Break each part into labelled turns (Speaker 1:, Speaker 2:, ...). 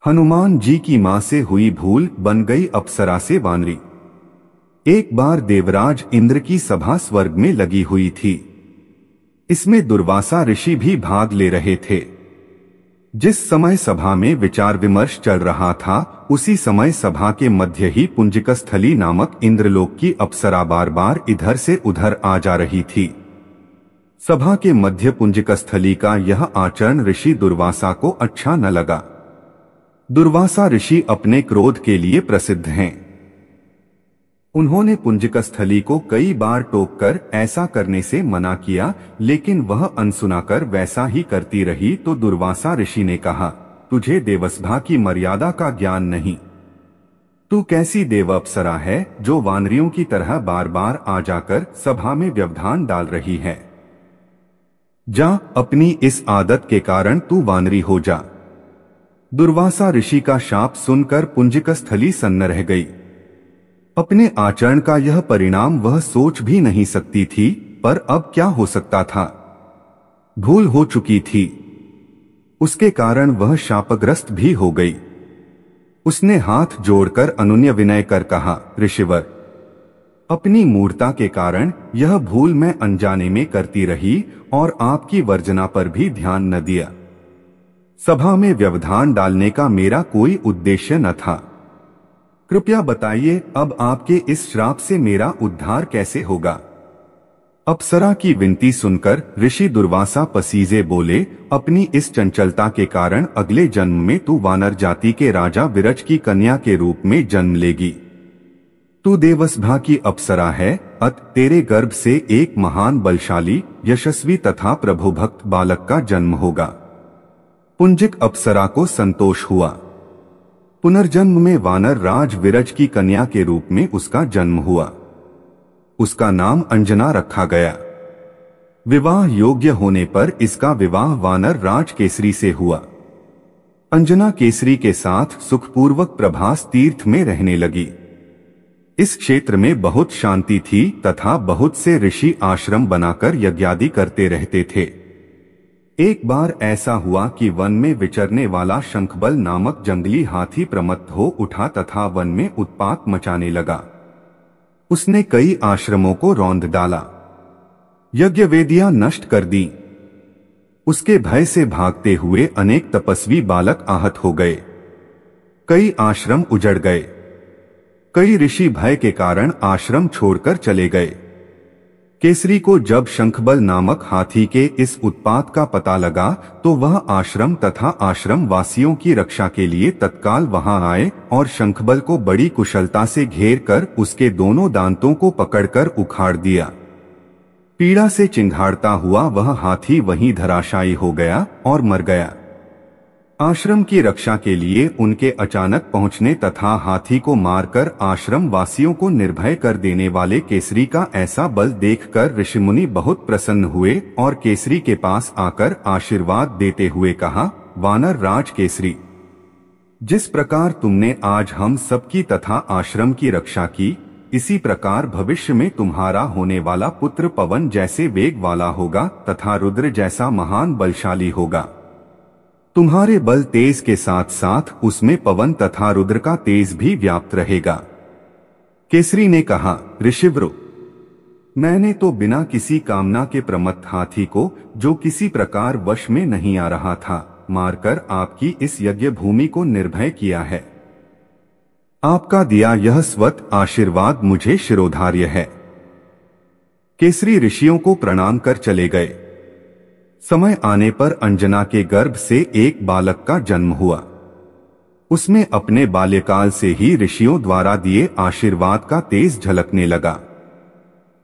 Speaker 1: हनुमान जी की मां से हुई भूल बन गई अप्सरा से वानरी। एक बार देवराज इंद्र की सभा स्वर्ग में लगी हुई थी। इसमें दुर्वासा ऋषि भी भाग ले रहे थे। जिस समय सभा में विचार विमर्श चल रहा था, उसी समय सभा के मध्य ही पुंजिकस्थली नामक इंद्रलोक की अप्सरा बार बार इधर से उधर आ जा रही थी। सभा के मध्य पुंजिकस्थली का यह आचरण ऋषि दुर्वासा को अच्छा न लगा। दुर्वासा ऋषि अपने क्रोध के लिए प्रसिद्ध हैं। उन्होंने पुंजिकस्थली को कई बार टोककर ऐसा करने से मना किया, लेकिन वह अनसुना कर वैसा ही करती रही। तो दुर्वासा ऋषि ने कहा, तुझे देवसभा की मर्यादा का ज्ञान नहीं। तू कैसी देव अप्सरा है जो वानरियों की तरह बार बार आ जाकर सभा में व्यवधान डाल रही है। जा, अपनी इस आदत के कारण तू वानरी हो जा। दुर्वासा ऋषि का शाप सुनकर पुंजिकस्थली सन्न रह गई। अपने आचरण का यह परिणाम वह सोच भी नहीं सकती थी, पर अब क्या हो सकता था। भूल हो चुकी थी। उसके कारण वह शापग्रस्त भी हो गई। उसने हाथ जोड़कर अनुनय विनय कर कहा, ऋषिवर, अपनी मूर्खता के कारण यह भूल मैं अनजाने में करती रही और आपकी वर्जना पर भी ध्यान न दिया। सभा में व्यवधान डालने का मेरा कोई उद्देश्य न था। कृपया बताइए, अब आपके इस श्राप से मेरा उद्धार कैसे होगा। अप्सरा की विनती सुनकर ऋषि दुर्वासा पसीजे बोले, अपनी इस चंचलता के कारण अगले जन्म में तू वानर जाति के राजा विरज की कन्या के रूप में जन्म लेगी। तू देवसभा की अप्सरा है, तेरे गर्भ से एक महान बलशाली, यशस्वी तथा प्रभुभक्त बालक का जन्म होगा। पुंजिक अप्सरा को संतोष हुआ। पुनर्जन्म में वानर राज विरज की कन्या के रूप में उसका जन्म हुआ। उसका नाम अंजना रखा गया। विवाह योग्य होने पर इसका विवाह वानर राज केसरी से हुआ। अंजना केसरी के साथ सुखपूर्वक प्रभास तीर्थ में रहने लगी। इस क्षेत्र में बहुत शांति थी तथा बहुत से ऋषि आश्रम बनाकर यज्ञादि करते रहते थे। एक बार ऐसा हुआ कि वन में विचरने वाला शंखबल नामक जंगली हाथी प्रमत्त हो उठा तथा वन में उत्पात मचाने लगा। उसने कई आश्रमों को रौंद डाला, यज्ञ वेदियां नष्ट कर दी। उसके भय से भागते हुए अनेक तपस्वी बालक आहत हो गए। कई आश्रम उजड़ गए। कई ऋषि भय के कारण आश्रम छोड़कर चले गए। केसरी को जब शंखबल नामक हाथी के इस उत्पात का पता लगा, तो वह आश्रम तथा आश्रम वासियों की रक्षा के लिए तत्काल वहां आए और शंखबल को बड़ी कुशलता से घेर कर उसके दोनों दांतों को पकड़कर उखाड़ दिया। पीड़ा से चिंघाड़ता हुआ वह हाथी वहीं धराशायी हो गया और मर गया। आश्रम की रक्षा के लिए उनके अचानक पहुंचने तथा हाथी को मारकर आश्रम वासियों को निर्भय कर देने वाले केसरी का ऐसा बल देखकर ऋषिमुनि बहुत प्रसन्न हुए और केसरी के पास आकर आशीर्वाद देते हुए कहा, वानर राज केसरी, जिस प्रकार तुमने आज हम सबकी तथा आश्रम की रक्षा की, इसी प्रकार भविष्य में तुम्हारा होने वाला पुत्र पवन जैसे वेग वाला होगा तथा रुद्र जैसा महान बलशाली होगा। तुम्हारे बल तेज के साथ साथ उसमें पवन तथा रुद्र का तेज भी व्याप्त रहेगा। केसरी ने कहा, ऋषिव्रो, मैंने तो बिना किसी कामना के प्रमत्त हाथी को, जो किसी प्रकार वश में नहीं आ रहा था, मारकर आपकी इस यज्ञ भूमि को निर्भय किया है। आपका दिया यह स्वत आशीर्वाद मुझे शिरोधार्य है। केसरी ऋषियों को प्रणाम कर चले गए। समय आने पर अंजना के गर्भ से एक बालक का जन्म हुआ। उसमें अपने बाल्यकाल से ही ऋषियों द्वारा दिए आशीर्वाद का तेज झलकने लगा।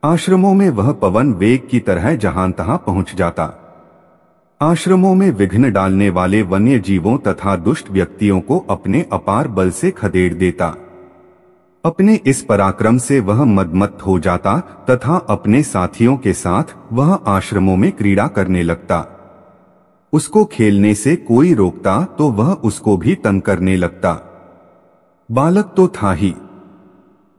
Speaker 1: आश्रमों में वह पवन वेग की तरह जहां तहां पहुंच जाता। आश्रमों में विघ्न डालने वाले वन्य जीवों तथा दुष्ट व्यक्तियों को अपने अपार बल से खदेड़ देता। अपने इस पराक्रम से वह मदमत्त हो जाता तथा अपने साथियों के साथ वह आश्रमों में क्रीड़ा करने लगता। उसको खेलने से कोई रोकता तो वह उसको भी तंग करने लगता। बालक तो था ही,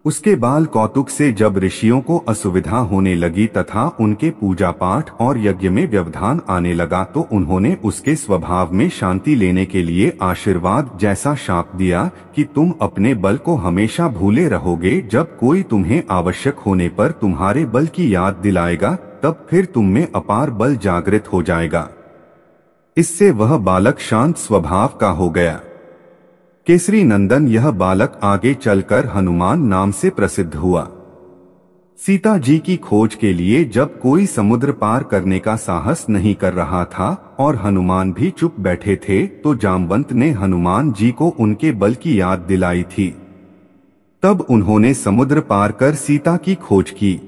Speaker 1: उसके बाल कौतुक से जब ऋषियों को असुविधा होने लगी तथा उनके पूजा पाठ और यज्ञ में व्यवधान आने लगा तो उन्होंने उसके स्वभाव में शांति लेने के लिए आशीर्वाद जैसा शाप दिया कि तुम अपने बल को हमेशा भूले रहोगे। जब कोई तुम्हें आवश्यक होने पर तुम्हारे बल की याद दिलाएगा तब फिर तुम में अपार बल जागृत हो जाएगा। इससे वह बालक शांत स्वभाव का हो गया। केसरी नंदन यह बालक आगे चलकर हनुमान नाम से प्रसिद्ध हुआ। सीता जी की खोज के लिए जब कोई समुद्र पार करने का साहस नहीं कर रहा था और हनुमान भी चुप बैठे थे तो जामवंत ने हनुमान जी को उनके बल की याद दिलाई थी। तब उन्होंने समुद्र पार कर सीता की खोज की।